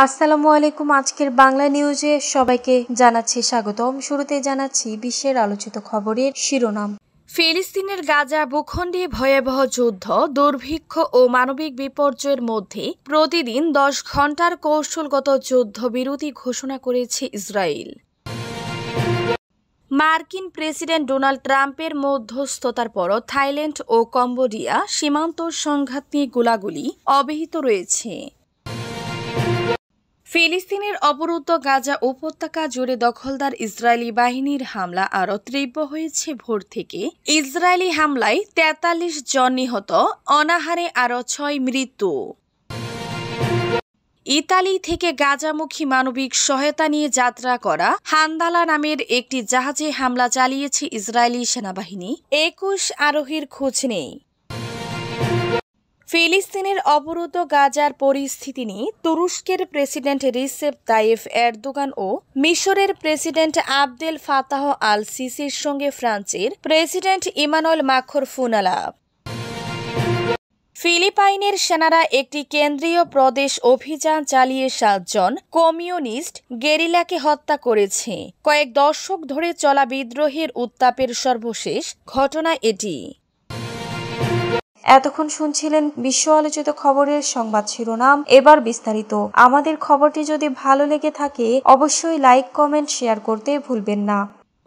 আসসালামু আলাইকুম। আজকের বাংলা নিউজে সবাইকে জানাচ্ছি স্বাগতম। শুরুতে জানাচ্ছি বিশ্বের আলোচিত খবরের শিরোনাম। ফিলিস্তিনের গাজা ভূখণ্ডে ভয়াবহ যুদ্ধ, দুর্ভিক্ষ ও মানবিক বিপর্যয়ের মধ্যে প্রতিদিন 10 ঘণ্টার কৌশলগত যুদ্ধবিরতি ঘোষণা করেছে ইসরায়েল। মার্কিন প্রেসিডেন্ট ডোনাল্ড ট্রাম্পের মধ্যস্থতার পরও থাইল্যান্ড ও কম্বোডিয়া সীমান্ত সংঘাত নিয়ে গোলাগুলি অব্যাহত রয়েছে। ফিলিস্তিনের অবরুদ্ধ গাজা উপত্যকা জুড়ে দখলদার ইসরায়েলি বাহিনীর হামলা আরও তীব্র হয়েছে ভোর থেকে। ইসরায়েলি হামলায় 43 জন নিহত, অনাহারে আরও 6 মৃত্যু। ইতালি থেকে গাজামুখী মানবিক সহায়তা নিয়ে যাত্রা করা হান্দালা নামের একটি জাহাজে হামলা চালিয়েছে ইসরায়েলি সেনাবাহিনী। 21 আরোহীর খোঁজ নেই। ফিলিস্তিনের অবরুদ্ধ গাজার পরিস্থিতি নিয়ে তুরস্কের প্রেসিডেন্ট রিসেপ তাইয়েপ এরদোগান ও মিশরের প্রেসিডেন্ট আবদেল ফাতাহ আল সিসির সঙ্গে ফ্রান্সের প্রেসিডেন্ট ইমানুয়েল মাখর ফোন আলাপ। ফিলিপাইনের সেনারা একটি কেন্দ্রীয় প্রদেশ অভিযান চালিয়ে 7 জন কমিউনিস্ট গেরিলাকে হত্যা করেছে। কয়েক দশক ধরে চলা বিদ্রোহের উত্তাপের সর্বশেষ ঘটনা এটি। এতক্ষণ শুনছিলেন বিশ্ব আলোচিত খবরের সংবাদ শিরোনাম। এবার বিস্তারিত। আমাদের খবরটি যদি ভালো লেগে থাকে অবশ্যই লাইক, কমেন্ট, শেয়ার করতে ভুলবেন না।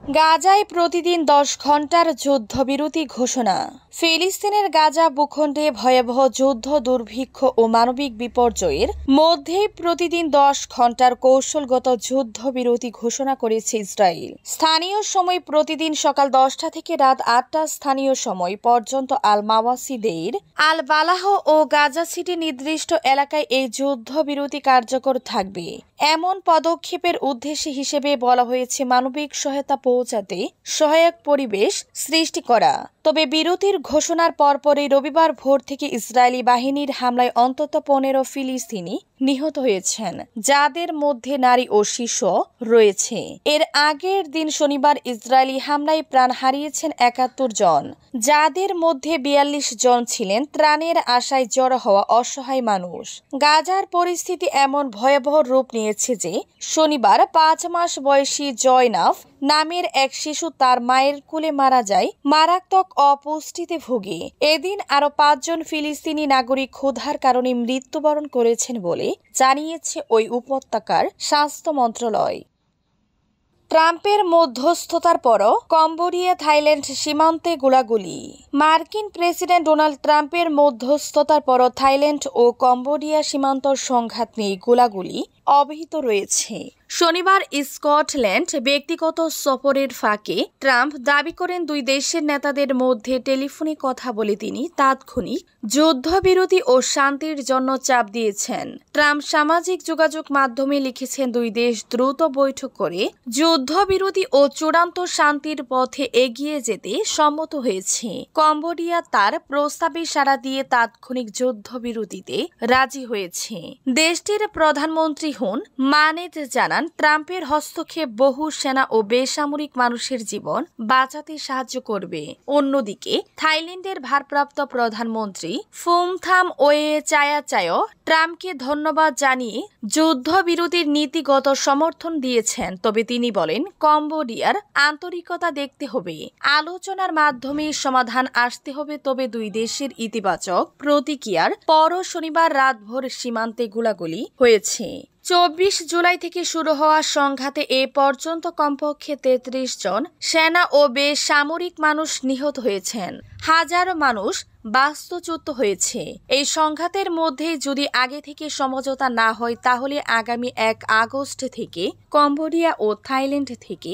গাজায় প্রতিদিন 10 ঘণ্টার যুদ্ধবিরতি ঘোষণা। ফিলিস্তিনের গাজা ভূখণ্ডে ভয়াবহ যুদ্ধ, দুর্ভিক্ষ ও মানবিক বিপর্যয়ের মধ্যে প্রতিদিন 10 ঘণ্টার কৌশলগত যুদ্ধবিরতি ঘোষণা করেছে ইসরায়েল। স্থানীয় সময় প্রতিদিন সকাল 10টা থেকে রাত 8টা স্থানীয় সময় পর্যন্ত আল মাওয়াসি দেইর, আল বালাহ ও গাজা সিটি নির্দিষ্ট এলাকায় এই যুদ্ধবিরতি কার্যকর থাকবে। এমন পদক্ষেপের উদ্দেশ্য হিসেবে বলা হয়েছে মানবিক সহায়তা পৌঁছাতে সহায়ক পরিবেশ সৃষ্টি করা। তবে বিরতির ঘোষণার পরপরই রবিবার ভোর থেকে ইসরায়েলি বাহিনীর হামলায় অন্তত 15 ফিলিস্তিনি নিহত হয়েছেন, যাদের মধ্যে নারী ও শিশু রয়েছে। এর আগের দিন শনিবার ইসরায়েলি হামলায় প্রাণ হারিয়েছেন 71 জন, যাদের মধ্যে 42 জন ছিলেন ত্রাণের আশায় জড়ো হওয়া অসহায় মানুষ। গাজার পরিস্থিতি এমন ভয়াবহ রূপ নিয়েছে যে শনিবার 5 মাস বয়সী জয়নাফ নামের এক শিশু তার মায়ের কোলে মারা যায়, মারাত্মক অপুষ্টিতে ভুগে। এদিন আরও 5 জন ফিলিস্তিনি নাগরিক ক্ষুধার কারণে মৃত্যুবরণ করেছেন বলে জানিয়েছে ওই উপত্যকার স্বাস্থ্য মন্ত্রণালয়। ট্রাম্পের মধ্যস্থতার পরও কম্বোডিয়া থাইল্যান্ড সীমান্তে গোলাগুলি। মার্কিন প্রেসিডেন্ট ডোনাল্ড ট্রাম্পের মধ্যস্থতার পরও থাইল্যান্ড ও কম্বোডিয়া সীমান্ত সংঘাত নিয়ে গোলাগুলি অব্যাহত রয়েছে। শনিবার স্কটল্যান্ড ব্যক্তিগত সফরের ফাঁকে ট্রাম্প দাবি করেন দুই দেশের নেতাদের মধ্যে টেলিফোনে কথা বলে তিনি তাৎক্ষণিক যুদ্ধবিরতি ও শান্তির জন্য চাপ দিয়েছেন। ট্রাম্প সামাজিক যোগাযোগ মাধ্যমে লিখেছেন, দুই দেশ দ্রুত বৈঠক করে যুদ্ধবিরতি ও চূড়ান্ত শান্তির পথে এগিয়ে যেতে সম্মত হয়েছে। কম্বোডিয়া তার প্রস্তাবে সাড়া দিয়ে তাৎক্ষণিক যুদ্ধবিরতিতে রাজি হয়েছে। দেশটির প্রধানমন্ত্রী হুন মানেত জানান, ট্রাম্পের হস্তক্ষেপ বহু সেনা ও বেসামরিক মানুষের জীবন বাঁচাতে সাহায্য করবে। অন্যদিকে থাইল্যান্ডের ভারপ্রাপ্ত প্রধানমন্ত্রী ফুমথাম ওয়ে চায়াচায় ট্রাম্পকে ধন্যবাদ জানিয়ে যুদ্ধবিরতির নীতিগত সমর্থন দিয়েছেন। তবে তিনি বলেন, কম্বোডিয়ার আন্তরিকতা দেখতে হবে, আলোচনার মাধ্যমে সমাধান আসতে হবে। তবে দুই দেশের ইতিবাচক প্রতিক্রিয়ার পরও শনিবার রাতভর সীমান্তে গোলাগুলি হয়েছে। 24 জুলাই থেকে শুরু হওয়া সংঘাতে এ পর্যন্ত কমপক্ষে 33 জন সেনা ও বেসামরিক মানুষ নিহত হয়েছেন, হাজারো মানুষ বাস্তুচ্যুত হয়েছে। এই সংঘাতের মধ্যে যদি আগে থেকে সমঝোতা না হয় তাহলে আগামী 1 আগস্ট থেকে কম্বোডিয়া ও থাইল্যান্ড থেকে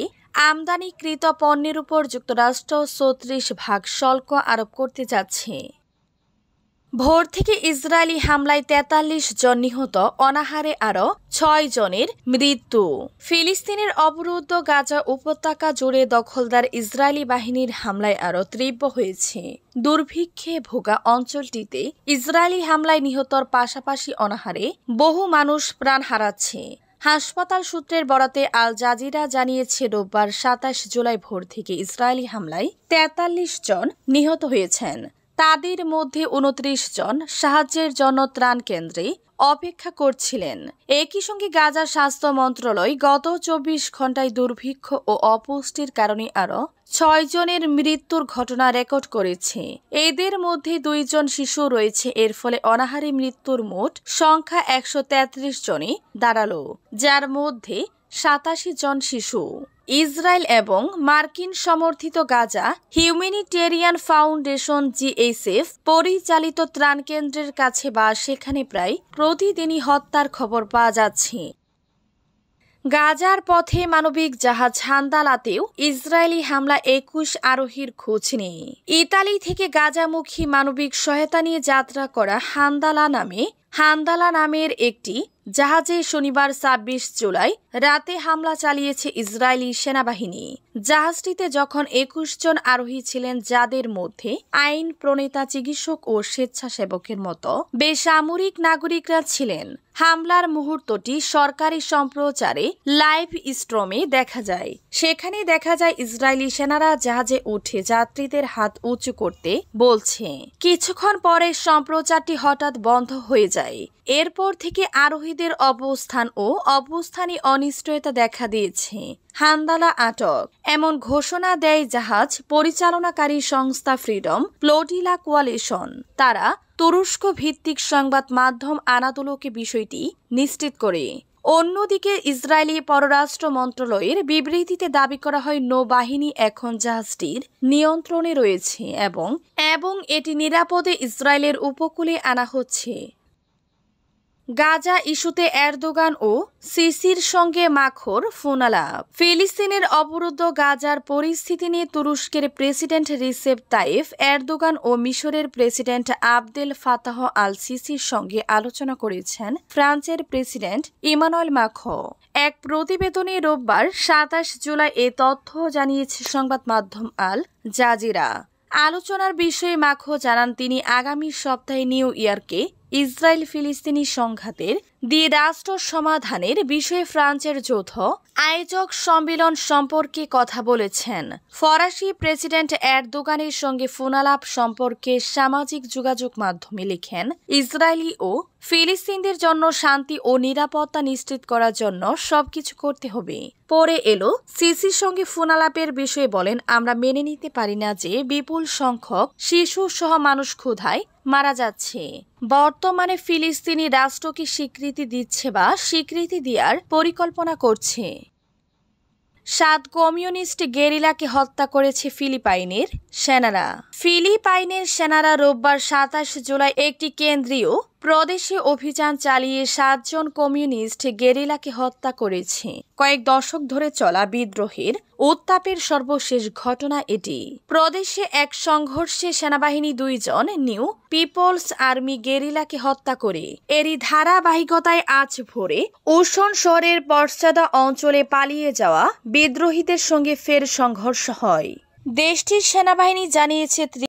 আমদানিকৃত পণ্যের উপর যুক্তরাষ্ট্র 34% শুল্ক আরোপ করতে যাচ্ছে। ভোর থেকে ইসরায়েলি হামলায় 43 জন নিহত, অনাহারে আরও 6 জনের মৃত্যু। ফিলিস্তিনের অবরুদ্ধ গাজা উপত্যকা জুড়ে দখলদার ইসরায়েলি বাহিনীর হামলায় আরও তীব্র হয়েছে। দুর্ভিক্ষে ভোগা অঞ্চলটিতে ইসরায়েলি হামলায় নিহতর পাশাপাশি অনাহারে বহু মানুষ প্রাণ হারাচ্ছে। হাসপাতাল সূত্রের বরাতে আল জাজিরা জানিয়েছে, রোববার 27 জুলাই ভোর থেকে ইসরায়েলি হামলায় 43 জন নিহত হয়েছেন। তাদের মধ্যে 29 জন সাহায্যের জন্য ত্রাণ কেন্দ্রে অপেক্ষা করছিলেন। একই সঙ্গে গাজার স্বাস্থ্য মন্ত্রণালয় গত 24 ঘন্টায় দুর্ভিক্ষ ও অপুষ্টির কারণে আরও 6 জনের মৃত্যুর ঘটনা রেকর্ড করেছে। এদের মধ্যে 2 জন শিশু রয়েছে। এর ফলে অনাহারে মৃত্যুর মোট সংখ্যা 133 জনে দাঁড়ালো, যার মধ্যে 87 জন শিশু। ইসরায়েল এবং মার্কিন সমর্থিত গাজা হিউম্যানিটেরিয়ান ফাউন্ডেশন জিএইচএফ পরিচালিত ত্রাণ কেন্দ্রের কাছে বা সেখানে প্রায় প্রতিদিনই হত্যার খবর পাওয়া যাচ্ছে। গাজার পথে মানবিক জাহাজ হান্দালাতেও ইসরায়েলি হামলা 21 আরোহীর খোঁজ নেই। ইতালি থেকে গাজামুখী মানবিক সহায়তা নিয়ে যাত্রা করা হান্দালা নামের একটি জাহাজে শনিবার 26 জুলাই রাতে হামলা চালিয়েছে ইসরায়েলি সেনাবাহিনী। জাহাজটিতে যখন 21 জন আরোহী ছিলেন, যাদের মধ্যে আইন প্রণেতা, চিকিৎসক ও স্বেচ্ছাসেবকের মতো বেসামরিক নাগরিকরা ছিলেন। হামলার মুহূর্তটি সরকারি সম্প্রচারে লাইভ স্ট্রিমে দেখা যায়। সেখানে দেখা যায় ইসরায়েলি সেনারা জাহাজে উঠে যাত্রীদের হাত উঁচু করতে বলছে। কিছুক্ষণ পরে সম্প্রচারটি হঠাৎ বন্ধ হয়ে যায়। এরপর থেকে আরোহীদের অবস্থানে অনিশ্চয়তা দেখা দিয়েছে। হান্দালা আটক, এমন ঘোষণা দেয় জাহাজ পরিচালনাকারী সংস্থা ফ্রিডম ফ্লোটিলা কোয়ালিশন। তারা তুরস্ক ভিত্তিক সংবাদ মাধ্যম আনাদোলোকে বিষয়টি নিশ্চিত করে। অন্যদিকে ইসরায়েলি পররাষ্ট্র মন্ত্রণালয়ের বিবৃতিতে দাবি করা হয়, নৌবাহিনী এখন জাহাজটির নিয়ন্ত্রণে রয়েছে এবং এটি নিরাপদে ইসরায়েলের উপকূলে আনা হচ্ছে। গাজা ইস্যুতে এরদোগান ও সিসির সঙ্গে মাখর ফোনালাপ। ফিলিস্তিনের অবরুদ্ধ গাজার পরিস্থিতি নিয়ে তুরস্কের প্রেসিডেন্ট রিসেপ তাইফ এরদোগান ও মিশরের প্রেসিডেন্ট আবদেল ফাতাহ আল সিসির সঙ্গে আলোচনা করেছেন ফ্রান্সের প্রেসিডেন্ট ইমানুয়েল মাখো। এক প্রতিবেদনে রোববার 27 জুলাই এ তথ্য জানিয়েছে সংবাদ মাধ্যম আল জাজিরা। আলোচনার বিষয়ে মাখো জানান, তিনি আগামী সপ্তাহে নিউ ইয়র্কে ইসরায়েল ফিলিস্তিনি সংঘাতের দ্বিরাষ্ট্র সমাধানের বিষয়ে ফ্রান্সের যৌথ আয়োজক সম্মেলন সম্পর্কে কথা বলেছেন। ফরাসি প্রেসিডেন্ট এরদোগানের সঙ্গে ফোনালাপ সম্পর্কে সামাজিক যোগাযোগ মাধ্যমে লিখেন, ইসরায়েলি ও ফিলিস্তিনদের জন্য শান্তি ও নিরাপত্তা নিশ্চিত করার জন্য সবকিছু করতে হবে। পরে এলো সিসির সঙ্গে ফোনালাপের বিষয়ে বলেন, আমরা মেনে নিতে পারি না যে বিপুল সংখ্যক শিশু সহ মানুষ ক্ষুধায় মারা যাচ্ছে। বর্তমানে ফিলিস্তিনি রাষ্ট্রকে স্বীকৃতি দিচ্ছে বা স্বীকৃতি দেওয়ার পরিকল্পনা করছে। 7 কমিউনিস্ট গেরিলাকে হত্যা করেছে ফিলিপাইনের সেনারা রোববার 27 জুলাই একটি কেন্দ্রীয় প্রদেশে অভিযান চালিয়ে 7 জন কমিউনিস্ট গেরিলাকে হত্যা করেছে। কয়েক দশক ধরে চলা বিদ্রোহের উত্তাপের সর্বশেষ ঘটনা এটি। প্রদেশে এক সংঘর্ষে সেনাবাহিনী 2 জন নিউ পিপলস আর্মি গেরিলাকে হত্যা করে। এরই ধারাবাহিকতায় আজ ভোরে উশন শহরের পর্সাদা অঞ্চলে পালিয়ে যাওয়া বিদ্রোহীদের সঙ্গে ফের সংঘর্ষ হয়। দেশটির সেনাবাহিনী জানিয়েছে